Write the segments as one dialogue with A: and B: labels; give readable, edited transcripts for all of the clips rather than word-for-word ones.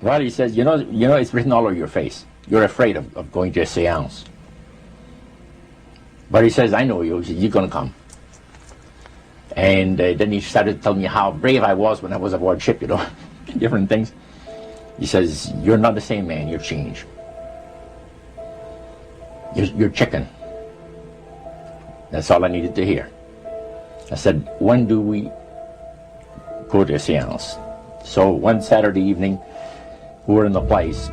A: Well, he says, it's written all over your face. You're afraid of going to a seance. But he says, I know you. He says, you're going to come. And then he started telling me how brave I was when I was aboard ship, different things. He says, you're not the same man, you're changed. You're chicken. That's all I needed to hear. I said, when do we go to a seance? So one Saturday evening, we were in the place.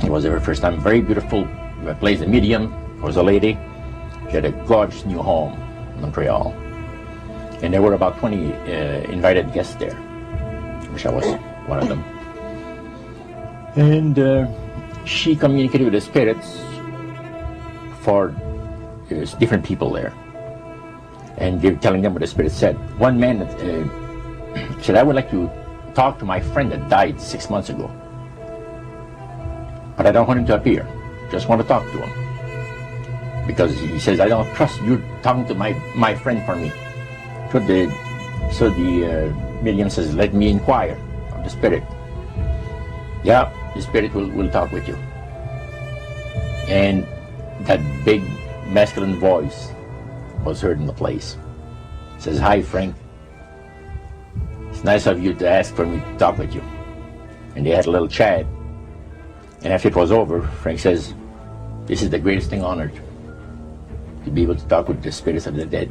A: It was our first time. Very beautiful place, a medium. There was a lady. She had a gorgeous new home in Montreal. And there were about 20 invited guests there, which I was one of them. And she communicated with the spirits for different people there. And telling them what the spirit said. One man said, I would like to talk to my friend that died 6 months ago. But I don't want him to appear. Just want to talk to him. Because he says, I don't trust you talking to my friend for me. So the medium says, let me inquire of the spirit. Yeah, the spirit will talk with you. And that big masculine voice was heard in the place. It says, hi, Frank. It's nice of you to ask for me to talk with you. And they had a little chat. And after it was over, Frank says, this is the greatest thing on earth, to be able to talk with the spirits of the dead.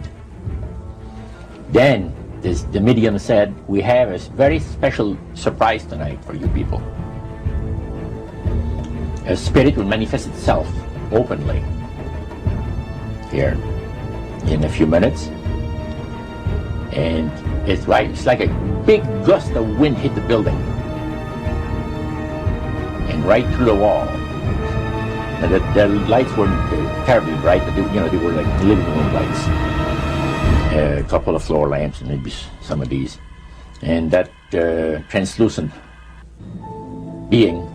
A: Then the medium said, we have a very special surprise tonight for you people. A spirit will manifest itself openly here in a few minutes. And it's like a big gust of wind hit the building. And right through the wall. And the lights weren't terribly bright, but they were like living room lights. A couple of floor lamps, and maybe some of these. And that translucent being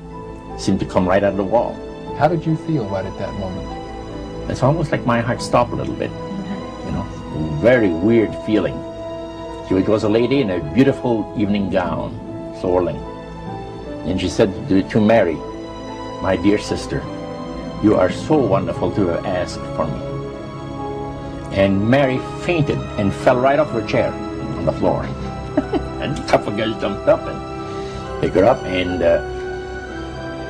A: seemed to come right out of the wall.
B: How did you feel right at that moment?
A: It's almost like my heart stopped a little bit. Very weird feeling. So it was a lady in a beautiful evening gown, swirling. And she said to Mary, my dear sister, you are so wonderful to have asked for me. And Mary fainted and fell right off her chair on the floor. And a couple of guys jumped up and picked her up, and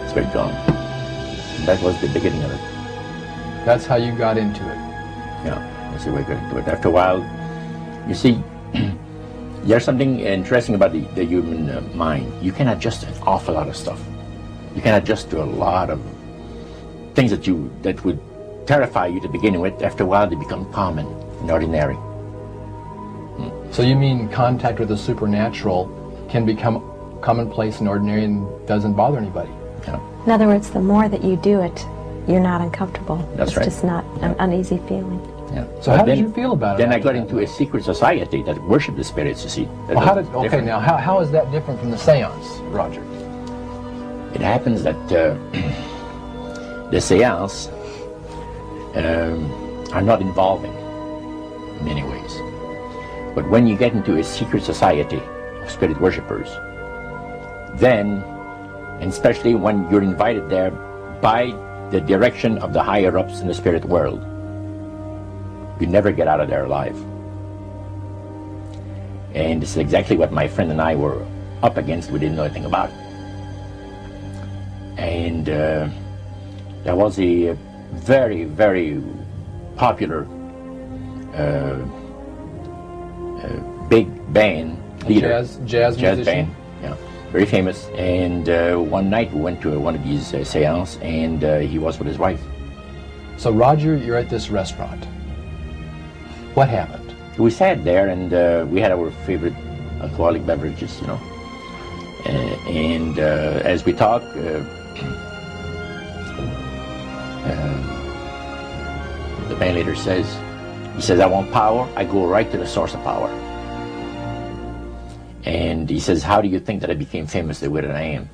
A: it's very gone. And that was the beginning of it.
B: That's how you got into it.
A: Yeah, that's the way I got into it. After a while, you see, there's something interesting about the human mind. You can adjust to an awful lot of stuff. You can adjust to a lot of things that would terrify you to begin with. After a while, they become common and ordinary.
B: So you mean contact with the supernatural can become commonplace and ordinary and doesn't bother anybody?
A: Yeah.
C: In other words, the more that you do it, you're not uncomfortable.
A: That's right.
C: It's just not an uneasy feeling.
A: Yeah.
B: So how did you feel about it?
A: Then I got into a secret society that worshipped the spirits, you see.
B: Well, how is that different from the seance, Roger?
A: It happens that the seance are not involving in many ways. But when you get into a secret society of spirit worshippers, then, and especially when you're invited there by the direction of the higher-ups in the spirit world, you never get out of there alive. And this is exactly what my friend and I were up against. We didn't know anything about it. And there was a very, very popular big band leader.
B: Jazz musician?
A: Band, yeah, very famous. And one night we went to one of these seances, and he was with his wife.
B: So Roger, you're at this restaurant. What happened?
A: We sat there, and we had our favorite alcoholic beverages, and as we talked, the band leader says, I want power. I go right to the source of power. And he says, how do you think that I became famous the way that I am?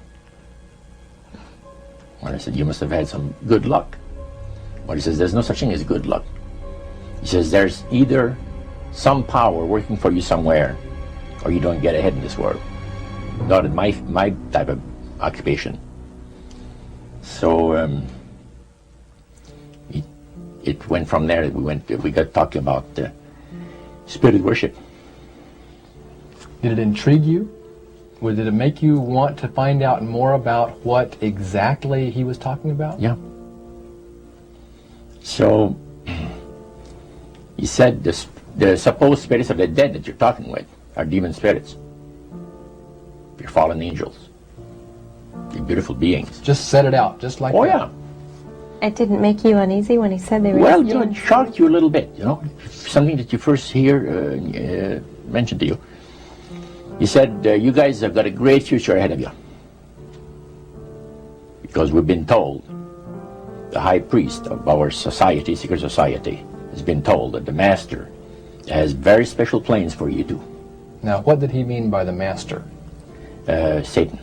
A: And I said, you must have had some good luck. But he says, there's no such thing as good luck. He says, there's either some power working for you somewhere, or you don't get ahead in this world. Not in my type of occupation. So it went from there. We got talking about spirit worship.
B: Did it intrigue you? Did it make you want to find out more about what exactly he was talking about?
A: Yeah. So he said the supposed spirits of the dead that you're talking with are demon spirits. They're fallen angels. They're beautiful beings.
B: Just set it out, just like that.
A: Oh yeah.
C: It didn't make you uneasy when he said they were
A: Well,
C: just
A: it shocked you a little bit, something that you first hear mentioned to you. He said, you guys have got a great future ahead of you. Because we've been told, the high priest of our society, secret society, has been told that the master has very special plans for you too.
B: Now, what did he mean by the master?
A: Satan.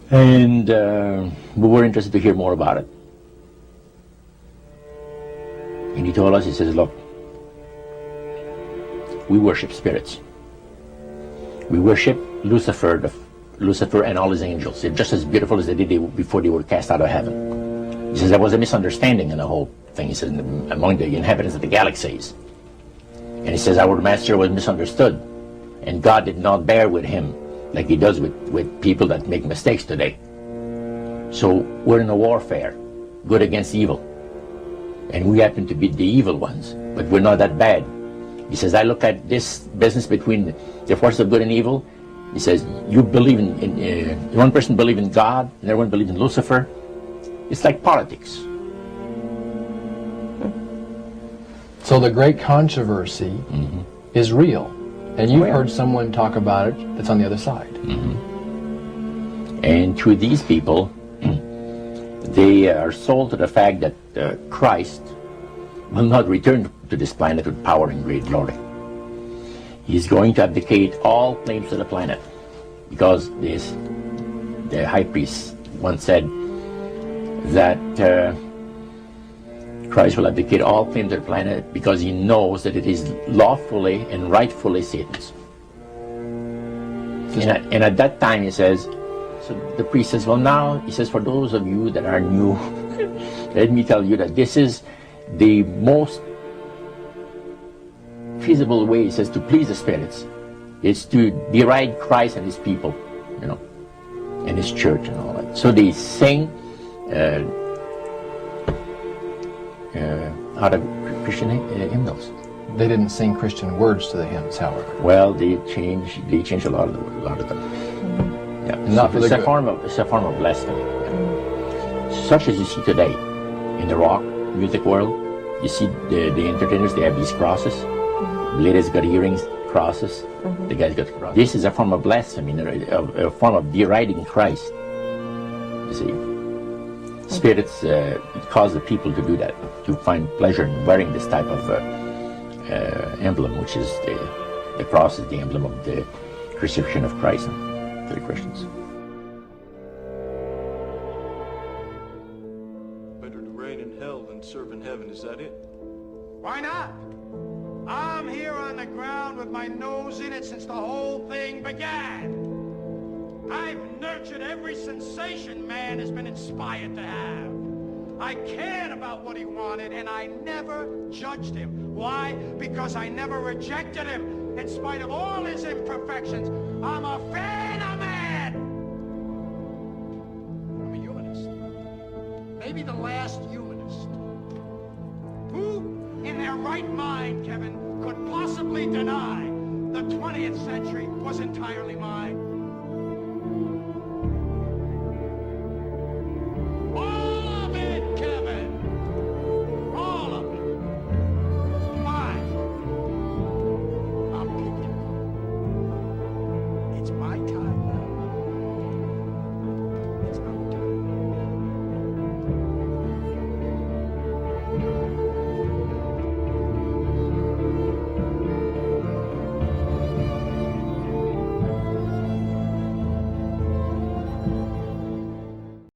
A: And we were interested to hear more about it. And he told us, he says, look, we worship spirits. We worship Lucifer, Lucifer and all his angels. They're just as beautiful as they did before they were cast out of heaven. He says there was a misunderstanding in the whole thing. He says among the inhabitants of the galaxies. And he says our master was misunderstood. And God did not bear with him like he does with people that make mistakes today. So we're in a warfare, good against evil. And we happen to be the evil ones, but we're not that bad. He says, I look at this business between the forces of good and evil. He says, you believe in one person believes in God, and everyone believes in Lucifer. It's like politics.
B: So the great controversy is real. And you've heard someone talk about it that's on the other side.
A: And to these people, they are sold to the fact that Christ will not return to this planet with power and great glory. He's going to abdicate all claims to the planet, because the high priest once said that Christ will abdicate all claims to the planet because he knows that it is lawfully and rightfully Satan's. And at that time, he says, so the priest says, well, now, he says, for those of you that are new, let me tell you that this is the most feasible way, he says, to please the spirits. It's to deride Christ and his people, and his church and all that. So they sing out of Christian hymnals.
B: They didn't sing Christian words to the hymns, however.
A: Well, they changed a lot of them. Yeah,
B: not for the good.
A: It's a form of blasphemy. Such as you see today in the rock music world. You see the entertainers, they have these crosses. The ladies got earrings, crosses. The guys got crosses. This is a form of blasphemy, a form of deriding Christ. You see, spirits cause the people to do that, to find pleasure in wearing this type of emblem, which is the cross is the emblem of the crucifixion of Christ for the Christians.
D: Better to reign in hell than serve in heaven, is that it?
E: Why not? I'm here on the ground with my nose in it since the whole thing began. I've nurtured every sensation man has been inspired to have. I cared about what he wanted, and I never judged him. Why? Because I never rejected him. In spite of all his imperfections, I'm a fan of man. I'm a humanist. Maybe the last humanist. Who in their right mind, Kevin, could possibly deny the 20th century was entirely mine?